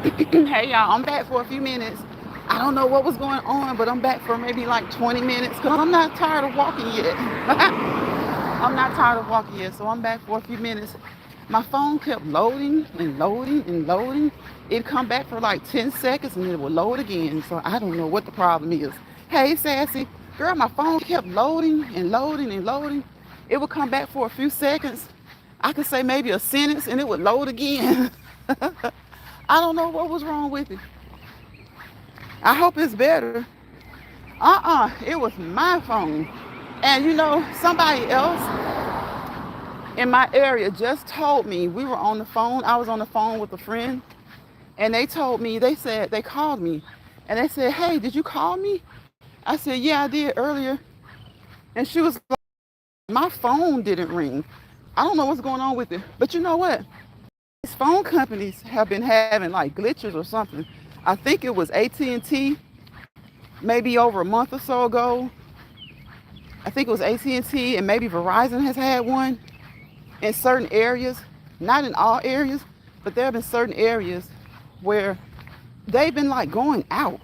Hey y'all, I'm back for a few minutes. I don't know what was going on, but I'm back for maybe like 20 minutes because I'm not tired of walking yet. I'm not tired of walking yet, so I'm back for a few minutes. My phone kept loading and loading and loading. It'd come back for like 10 seconds and it would load again. So I don't know what the problem is. Hey, Sassy. Girl, my phone kept loading and loading and loading. It would come back for a few seconds. I could say maybe a sentence and it would load again. I don't know what was wrong with it. I hope it's better. It was my phone. And somebody else in my area just told me, we were on the phone. I was on the phone with a friend, and they told me, they said, they called me, and they said, hey, did you call me? I said, yeah, I did earlier. And she was like, my phone didn't ring. I don't know what's going on with it. But you know what? These phone companies have been having like glitches or something. I think it was AT&T maybe over a month or so ago. I think it was AT&T and maybe Verizon has had one in certain areas, not in all areas, but there have been certain areas where they've been like going out.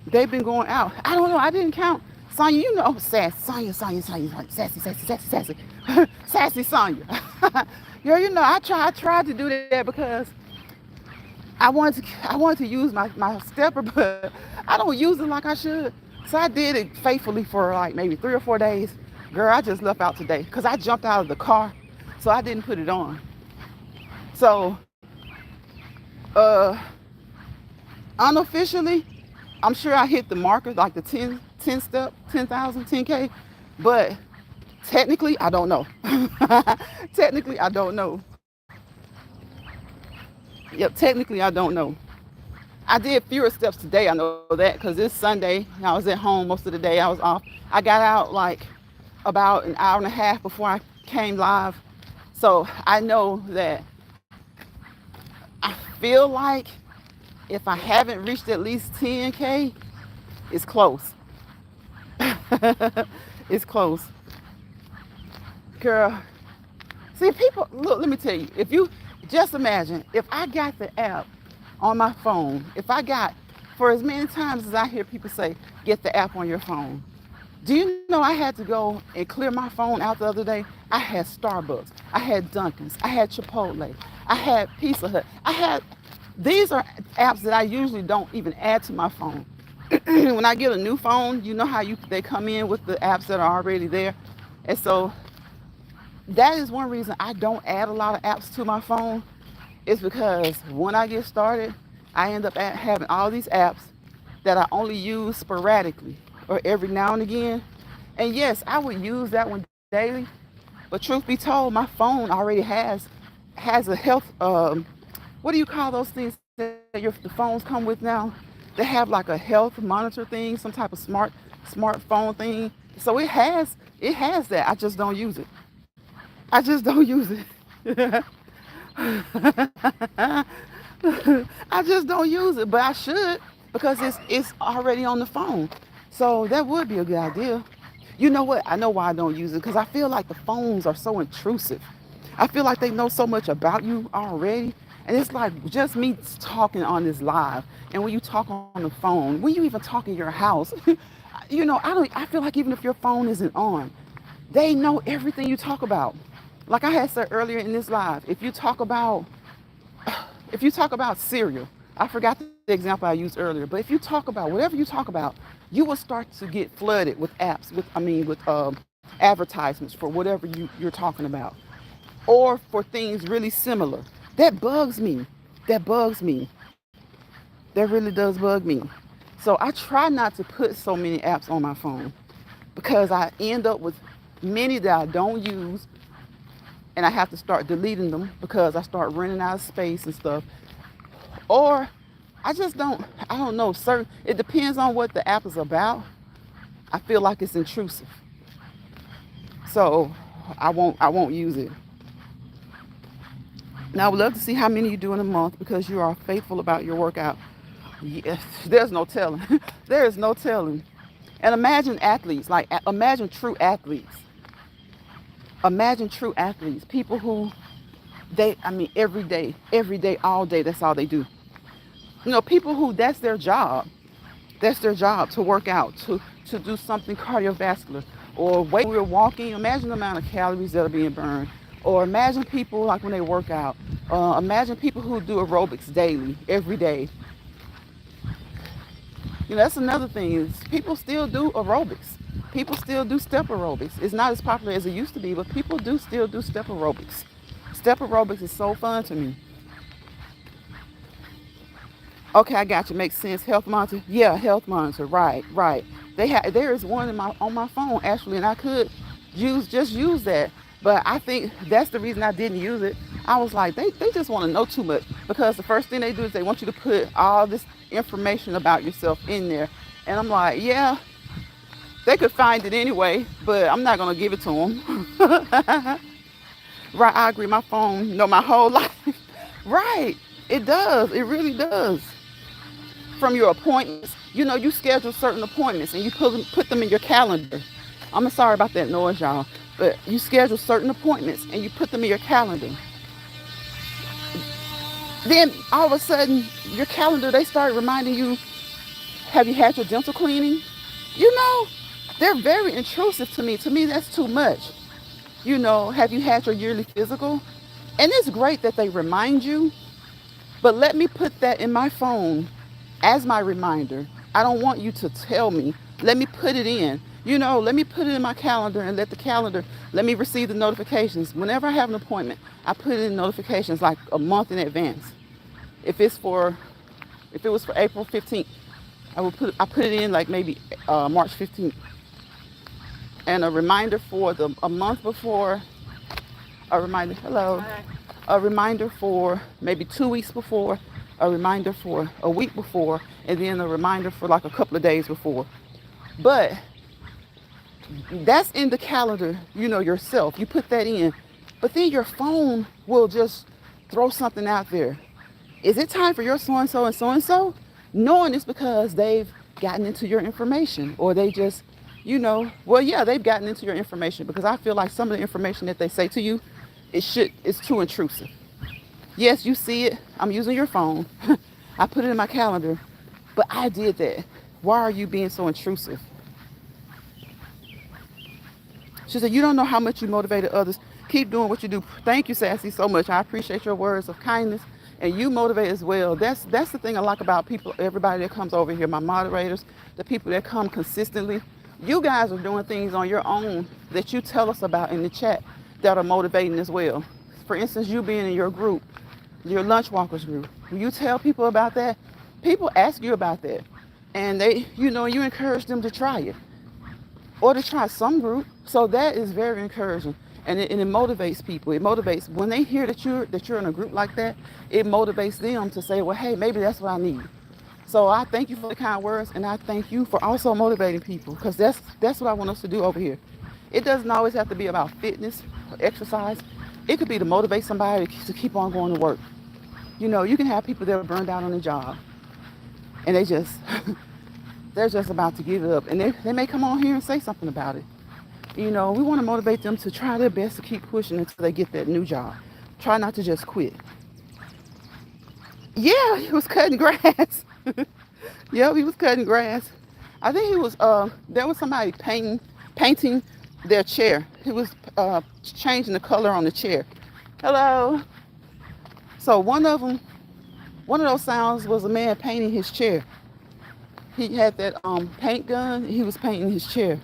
They've been going out. I don't know. I didn't count. Sonya, Sonya, sassy, sassy Sonya. Girl, I tried to do that because I wanted to use my stepper, but I don't use it like I should. So I did it faithfully for like maybe 3 or 4 days. Girl, I just left out today because I jumped out of the car, so I didn't put it on. So, uh, unofficially, I'm sure I hit the marker, like the 10 step, 10,000, 10K, but technically, I don't know. Technically, I don't know. Yep, technically, I don't know. I did fewer steps today, I know that, because it's Sunday. I was at home most of the day. I was off. I got out like about an hour and a half before I came live. So I know that I feel like if I haven't reached at least 10K, it's close. It's close. Girl, see, people, look, let me tell you, if you just imagine, if I got the app on my phone, if I got, for as many times as I hear people say, get the app on your phone. Do you know I had to go and clear my phone out the other day? I had Starbucks, I had Dunkin's, I had Chipotle, I had Pizza Hut. These are apps that I usually don't even add to my phone. When I get a new phone, you know how they come in with the apps that are already there. And so that is one reason I don't add a lot of apps to my phone. It's because when I get started, I end up having all these apps that I only use sporadically or every now and again. And yes, I would use that one daily. But truth be told, my phone already has a health what do you call those things that the phones come with now? They have like a health monitor thing, some type of smartphone thing. So it has that. I just don't use it. I just don't use it. I just don't use it, but I should because it's already on the phone. So that would be a good idea. You know what? I know why I don't use it because I feel like the phones are so intrusive. I feel like they know so much about you already. And it's like just me talking on this live. And when you talk on the phone, when you even talk in your house, I feel like even if your phone isn't on, they know everything you talk about. Like I had said earlier in this live, if you talk about cereal, I forgot the example I used earlier, but if you talk about whatever you talk about, you will start to get flooded with apps, with advertisements for whatever you're talking about, or for things really similar. That bugs me. That bugs me. That really does bug me. So I try not to put so many apps on my phone because I end up with many that I don't use and I have to start deleting them because I start running out of space and stuff. Or I don't know, it depends on what the app is about. I feel like it's intrusive. So I won't use it. Now I would love to see how many you do in a month because you are faithful about your workout. Yes, there's no telling. There is no telling. And imagine athletes, imagine true athletes. Imagine true athletes, people who I mean, every day, all day, that's all they do. People who that's their job to work out, to do something cardiovascular, or weight. We're walking, imagine the amount of calories that are being burned. Or imagine people like when they work out. Imagine people who do aerobics daily, every day. That's another thing is people still do aerobics. People still do step aerobics. It's not as popular as it used to be, but people do still do step aerobics. Step aerobics is so fun to me. Okay, I got you. Makes sense. Health monitor. Yeah, health monitor. Right, right. There is one on my phone actually, and I could use that. But I think that's the reason I didn't use it. I was like, they just want to know too much, because the first thing they do is they want you to put all this information about yourself in there. And I'm like, yeah, they could find it anyway, but I'm not gonna give it to them. Right, I agree. My phone, my whole life. Right, it does. It really does. From your appointments, you schedule certain appointments and you put them in your calendar. I'm sorry about that noise, y'all, but you schedule certain appointments and you put them in your calendar. Then all of a sudden, your calendar, they start reminding you, have you had your dental cleaning? They're very intrusive to me. To me, that's too much. Have you had your yearly physical? And it's great that they remind you, but let me put that in my phone as my reminder. I don't want you to tell me. Let me put it in. Let me put it in my calendar and let me receive the notifications. Whenever I have an appointment, I put it in notifications like a month in advance. If it was for April 15th, I put it in like maybe March 15th. And a reminder for a month before, a reminder for maybe 2 weeks before, a reminder for a week before, and then a reminder for like a couple of days before. But that's in the calendar, yourself. You put that in. But then your phone will just throw something out there. Is it time for your so-and-so and so-and-so? Knowing it's because they've gotten into your information, or they just, they've gotten into your information, because I feel like some of the information that they say to you, it's too intrusive. Yes, you see it. I'm using your phone. I put it in my calendar, but I did that. Why are you being so intrusive? She said, you don't know how much you motivated others. Keep doing what you do. Thank you, Sassy, so much. I appreciate your words of kindness, and you motivate as well. That's the thing I like about people, everybody that comes over here, my moderators, the people that come consistently. You guys are doing things on your own that you tell us about in the chat that are motivating as well. For instance, you being in your group, your lunch walkers group. When you tell people about that, people ask you about that. And you encourage them to try it, or to try some group. So that is very encouraging. And it motivates people. It motivates when they hear that you're in a group like that. It motivates them to say, well, hey, maybe that's what I need. So I thank you for the kind words, and I thank you for also motivating people, because that's what I want us to do over here. It doesn't always have to be about fitness or exercise. It could be to motivate somebody to keep on going to work. You can have people that are burned out on their job, and they're just about to give it up, and they may come on here and say something about it. We want to motivate them to try their best to keep pushing until they get that new job. Try not to just quit. Yeah, he was cutting grass. Yep, he was cutting grass. I think he was, there was somebody painting their chair. He was changing the color on the chair. Hello. So one of those sounds was a man painting his chair. He had that paint gun. He was painting his chair.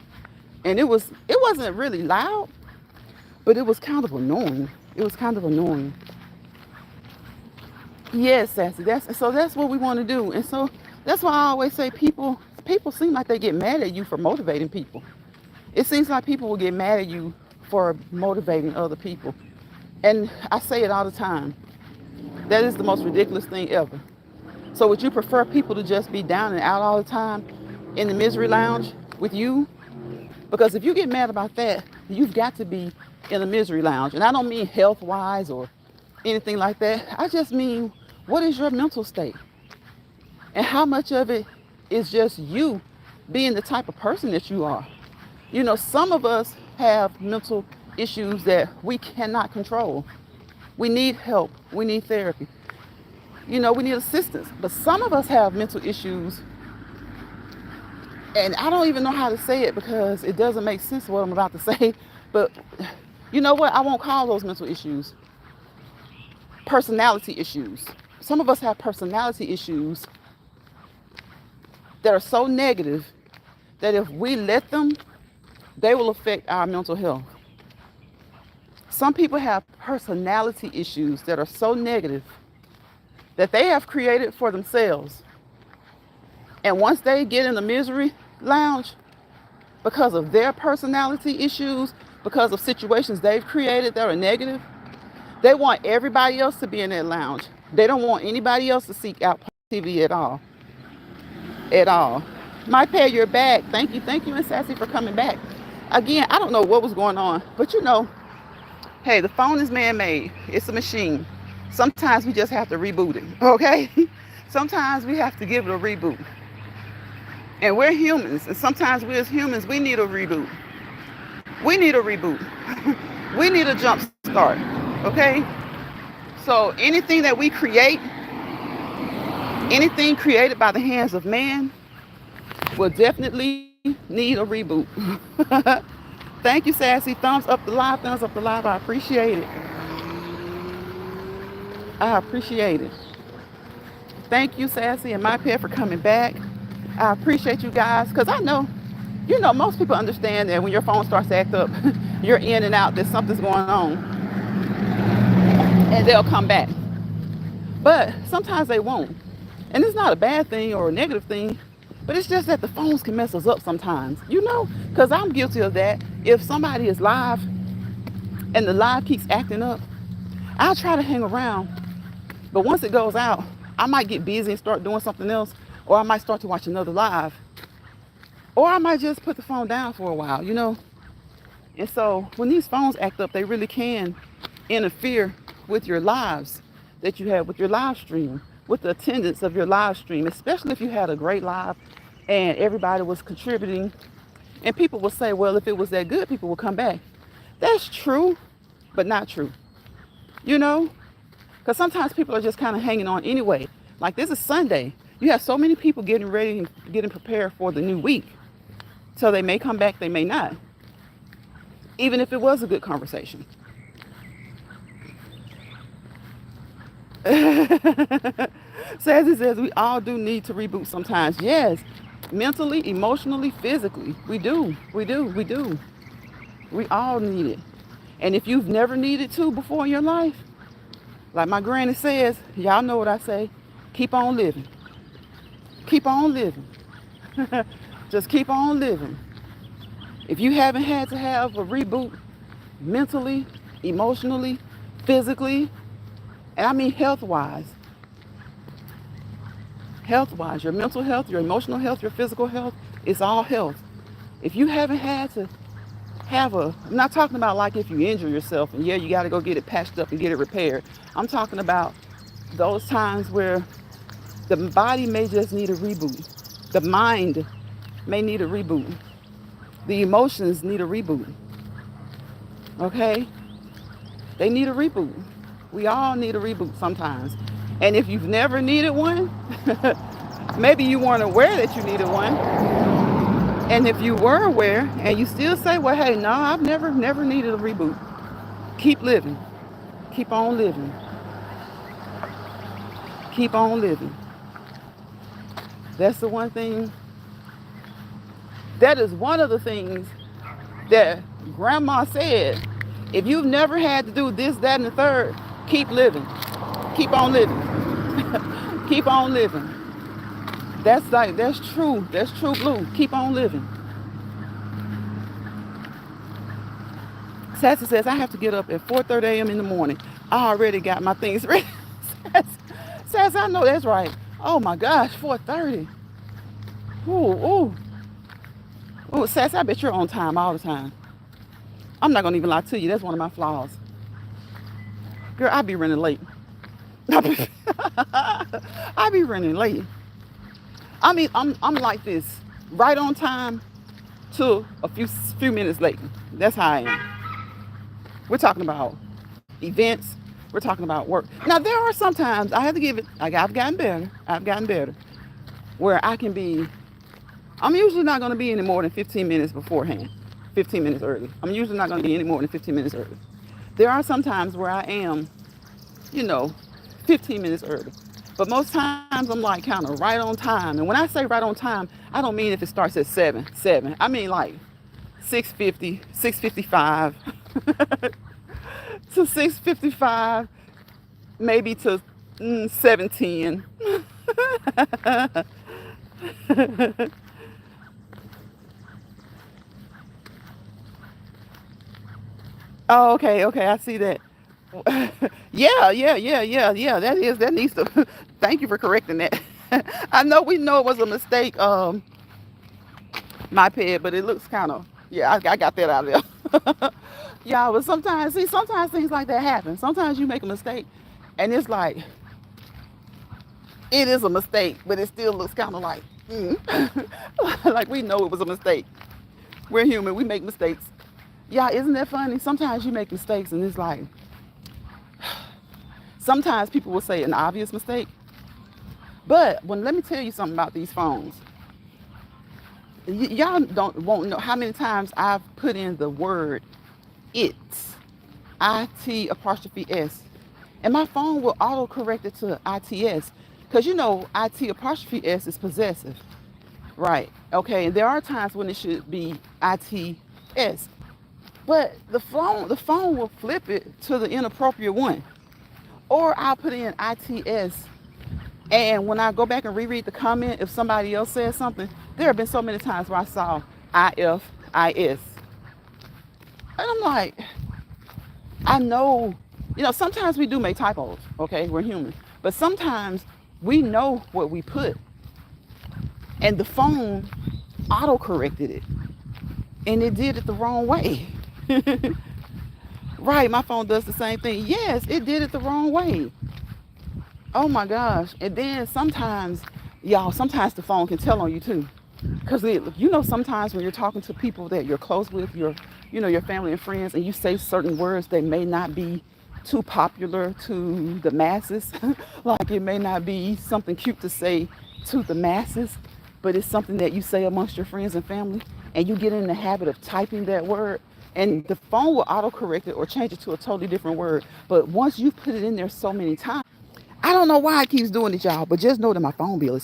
And it wasn't really loud, but it was kind of annoying. Yes, Sassy. That's what we want to do. And so that's why I always say people seem like they get mad at you for motivating people. It seems like people will get mad at you for motivating other people. And I say it all the time. That is the most ridiculous thing ever. So would you prefer people to just be down and out all the time in the misery lounge with you? Because if you get mad about that, you've got to be in a misery lounge. And I don't mean health-wise or anything like that. I just mean, what is your mental state? And how much of it is just you being the type of person that you are? Some of us have mental issues that we cannot control. We need help. We need therapy. We need assistance. But some of us have mental issues, and I don't even know how to say it because it doesn't make sense what I'm about to say. But you know what? I won't call those mental issues. Personality issues. Some of us have personality issues that are so negative that if we let them, they will affect our mental health. Some people have personality issues that are so negative that they have created for themselves. And once they get in the misery lounge because of their personality issues, because of situations they've created that are negative, they want everybody else to be in that lounge. They don't want anybody else to seek out positivity at all. At all. My pay, you're back. Thank you, and Sassy for coming back. Again, I don't know what was going on, but hey, the phone is man-made. It's a machine. Sometimes we just have to reboot it, okay? Sometimes we have to give it a reboot. And we're humans, and sometimes we as humans, we need a reboot. We need a reboot. We need a jump start, okay? So anything that we create, anything created by the hands of man, will definitely need a reboot. Thank you, Sassy. Thumbs up the live. Thumbs up the live. I appreciate it. I appreciate it. Thank you, Sassy and my pet, for coming back. I appreciate you guys, because I know, most people understand that when your phone starts to act up, you're in and out, that something's going on, and they'll come back. But sometimes they won't. And it's not a bad thing or a negative thing, but it's just that the phones can mess us up sometimes, because I'm guilty of that. If somebody is live and the live keeps acting up, I'll try to hang around. But once it goes out, I might get busy and start doing something else, or I might start to watch another live, or I might just put the phone down for a while, And so when these phones act up, they really can interfere with your lives that you have, with your live stream, with the attendance of your live stream, especially if you had a great live and everybody was contributing. And people will say, well, if it was that good, people will come back. That's true, but not true. Because sometimes people are just kind of hanging on anyway. Like, this is Sunday. You have so many people getting ready and getting prepared for the new week. So they may come back, they may not. Even if it was a good conversation. Sassy says we all do need to reboot sometimes. Yes, mentally, emotionally, physically. We do. We all need it. And if you've never needed to before in your life, like my granny says, y'all know what I say, keep on living. Keep on living. Just keep on living. If you haven't had to have a reboot mentally, emotionally, physically, and I mean health-wise, your mental health, your emotional health, your physical health, it's all health. If you haven't had to have I'm not talking about like if you injure yourself and you got to go get it patched up and get it repaired. I'm talking about those times where the body may just need a reboot. The mind may need a reboot. The emotions need a reboot. Okay? They need a reboot. We all need a reboot sometimes. And if you've never needed one, maybe you weren't aware that you needed one. And if you were aware and you still say, well, hey, no, I've never needed a reboot. Keep living. Keep on living. Keep on living. That's the one thing. That is one of the things that Grandma said. If you've never had to do this, that, and the third, keep living. Keep on living. Keep on living. That's true. That's true blue. Keep on living. Sassy says, I have to get up at 4:30 a.m. in the morning. I already got my things ready. Sassy, I know that's right. Oh my gosh, 4:30. Ooh. Sassy, I bet you're on time all the time. I'm not gonna even lie to you. That's one of my flaws. Girl, I be running late. I be running late. I mean, I'm like this, right on time to a few minutes late. That's how I am. We're talking about events. We're talking about work. Now there are sometimes I have to give it. Like I've gotten better. I've gotten better where I can be. I'm usually not going to be any more than 15 minutes beforehand. 15 minutes early. I'm usually not going to be any more than 15 minutes early. There are some times where I am, you know, 15 minutes early. But most times I'm like kind of right on time. And when I say right on time, I don't mean if it starts at 7. I mean like 6:50, 6:55 to 6:55, maybe to 7:10. Oh, okay, okay, I see that. Yeah, yeah, yeah, yeah, yeah. That needs to. Thank you for correcting that. I know it was a mistake, my pad, but it looks kind of. Yeah, I got that out of there. Yeah, but sometimes things like that happen. Sometimes you make a mistake, and it's like it is a mistake, but it still looks kind of like like we know it was a mistake. We're human. We make mistakes. Yeah, isn't that funny? Sometimes you make mistakes, and it's like sometimes people will say an obvious mistake. But let me tell you something about these phones. Y'all won't know how many times I've put in the word it, it apostrophe s, and my phone will auto correct it to its, because it apostrophe s is possessive, right? Okay, and there are times when it should be its, but the phone will flip it to the inappropriate one, or I'll put in its. And when I go back and reread the comment, if somebody else says something, there have been so many times where I saw IFIS. And I'm like, I know, sometimes we do make typos, okay? We're human. But sometimes we know what we put. And the phone auto-corrected it. And it did it the wrong way. Right, my phone does the same thing. Yes, it did it the wrong way. Oh my gosh. And then sometimes the phone can tell on you too. Because sometimes when you're talking to people that you're close with, your family and friends, and you say certain words that may not be too popular to the masses. Like it may not be something cute to say to the masses, but it's something that you say amongst your friends and family, and you get in the habit of typing that word, and the phone will autocorrect it or change it to a totally different word. But once you put it in there so many times, I don't know why it keeps doing it, y'all, but just know that my phone bill is